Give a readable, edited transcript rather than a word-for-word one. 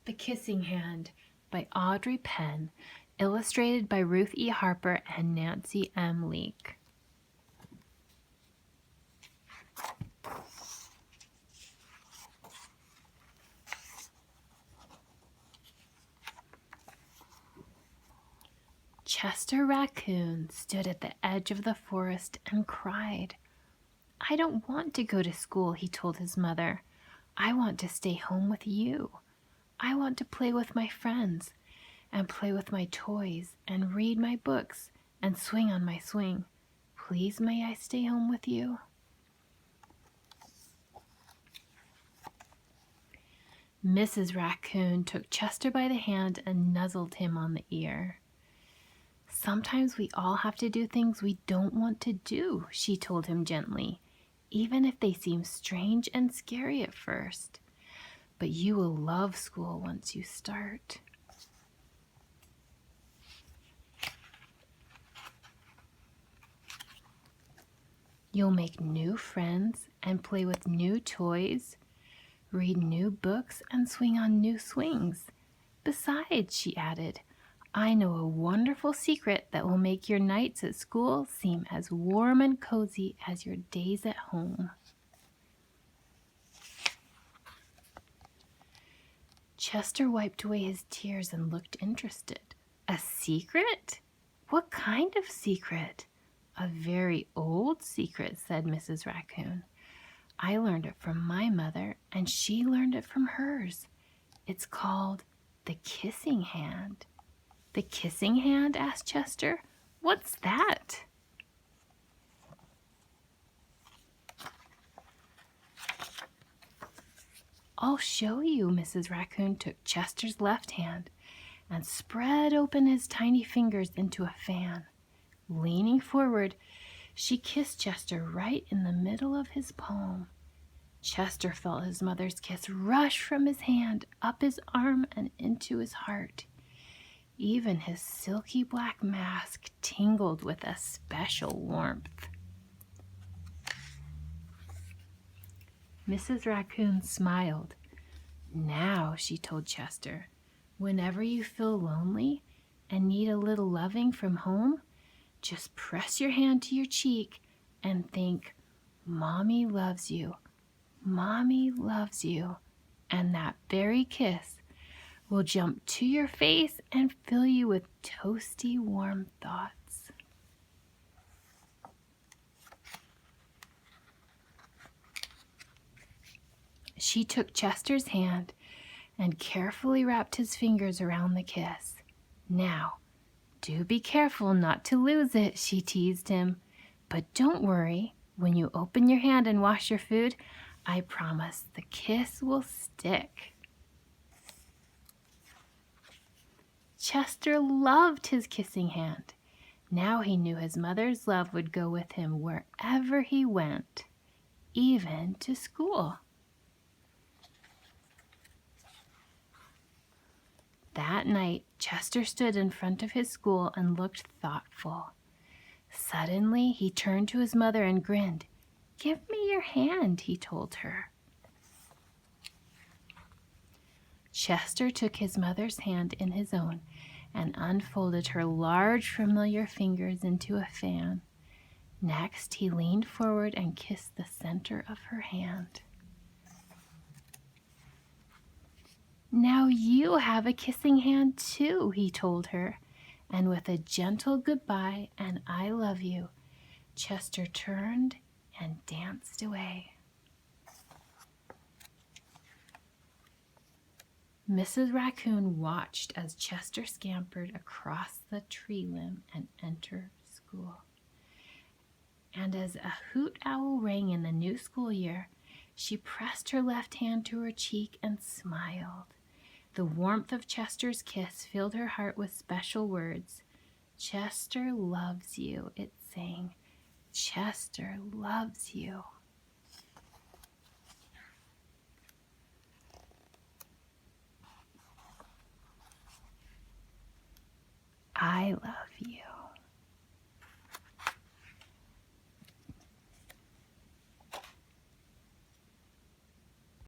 The Kissing Hand by Audrey Penn, illustrated by Ruth E. Harper and Nancy M. Leake. Chester Raccoon stood at the edge of the forest and cried. "I don't want to go to school," he told his mother. "I want to stay home with you. I want to play with my friends and play with my toys and read my books and swing on my swing. Please, may I stay home with you?" Mrs. Raccoon took Chester by the hand and nuzzled him on the ear. "Sometimes we all have to do things we don't want to do," she told him gently, "even if they seem strange and scary at first. But you will love school once you start." You'll make new friends and play with new toys, read new books and swing on new swings. Besides, she added, I know a wonderful secret that will make your nights at school seem as warm and cozy as your days at home. Chester wiped away his tears and looked interested. "A secret? What kind of secret?" "A very old secret," said Mrs. Raccoon. "I learned it from my mother, and she learned it from hers. It's called the Kissing Hand." "The Kissing Hand?" asked Chester. "What's that?" "I'll show you." Mrs. Raccoon took Chester's left hand and spread open his tiny fingers into a fan. Leaning forward, she kissed Chester right in the middle of his palm. Chester felt his mother's kiss rush from his hand, up his arm, and into his heart. Even his silky black mask tingled with a special warmth. Mrs. Raccoon smiled. "Now," she told Chester, "whenever you feel lonely and need a little loving from home, just press your hand to your cheek and think, 'Mommy loves you, Mommy loves you,' and that very kiss will jump to your face and fill you with toasty, warm thoughts." She took Chester's hand and carefully wrapped his fingers around the kiss. "Now, do be careful not to lose it," she teased him. "But don't worry, when you open your hand and wash your food, I promise the kiss will stick." Chester loved his kissing hand. Now he knew his mother's love would go with him wherever he went, even to school. That night, Chester stood in front of his school and looked thoughtful. Suddenly, he turned to his mother and grinned. "Give me your hand," he told her. Chester took his mother's hand in his own and unfolded her large, familiar fingers into a fan. Next, he leaned forward and kissed the center of her hand. "Now you have a kissing hand too," he told her, and with a gentle goodbye and "I love you," Chester turned and danced away. Mrs. Raccoon watched as Chester scampered across the tree limb and entered school. And as a hoot owl rang in the new school year, she pressed her left hand to her cheek and smiled. The warmth of Chester's kiss filled her heart with special words. "Chester loves you," it sang. "Chester loves you." I love you.